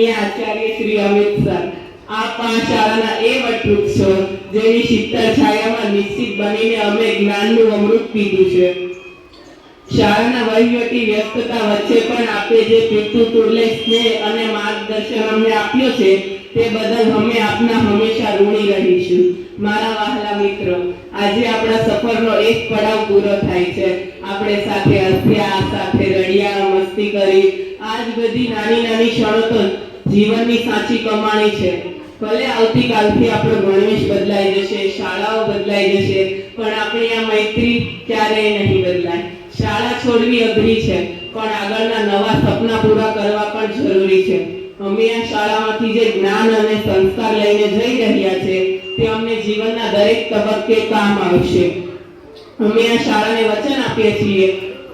માનनीय आचार्य Shri Amit sir, आप आ शाळाના એ વટવૃક્ષો જેની શીતળ છાયામાં નિશ્ચિત બનીને અમે જ્ઞાનનું અમૃત પીધું છે। શાળાના વહીવટી વ્યસ્તતા વચ્ચે પણ આપે જે પીતું તુર્લે સ્નેહ અને માર્ગદર્શન અમને આપ્યો છે તે બદલ અમે આપના હંમેશા ઋણી રહીશું। મારા વહાલા મિત્રો, આજે આપણા સફરનો એક પડાવ પૂરો થાય છે। આપણે સાથે હસ્યા, સાથે રડ્યા, મસ્તી કરી। આજ બધી નાની નાની ક્ષણો તો જીવનની સાચી કમાણી છે। ભલે આવતીકાલથી આપણો ગણવેશ બદલાઈ જશે, શાળાઓ બદલાઈ જશે, પણ આપણી આ મૈત્રી ક્યારેય નહીં બદલાય। શાળા છોડવી અઘરી છે, પણ આગળના નવા સપના પૂરા કરવા પણ જરૂરી છે। અમે આ શાળામાંથી જે જ્ઞાન અને સંસ્કાર લઈને જઈ રહ્યા છે તે અમને જીવનના દરેક તબક્કે કામ આવશે। અમે આ શાળાને વચન આપીએ છીએ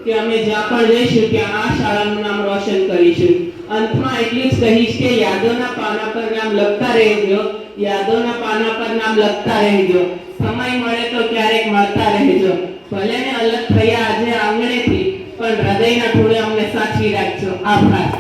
કે અમે જ્યાં પણ જઈશું ત્યાં આ શાળાનું નામ રોશન કરીશું। અંતમાં એટલું જ કહીશ કે યાદોના પાના પર નામ લખતા રહેજો, યાદોના પાના પર નામ લખતા રહેજો। સમય મળે તો ક્યારેક મળતા રહેજો। ભલે ને અલગ થયા આજે આંગણેથી, પણ હૃદયના ખૂણે અમને સાચવી રાખજો। આભાર।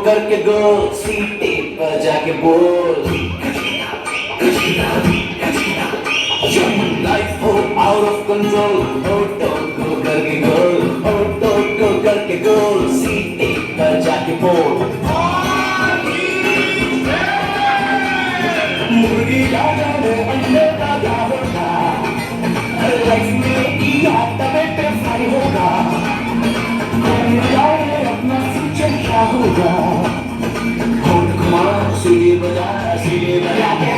करके गोल सीटे पर जाके बोल लाइफ हो आउट ऑफ कंट्रोल ऑटो को करके गोल सीटे पर जाके बोल मुर्गी राजा ने अंडे का क्या होगा लाइफ में याद बेटे फ्राई होगा अपना फ्यूचर क्या होगा सीढ़ी बजा के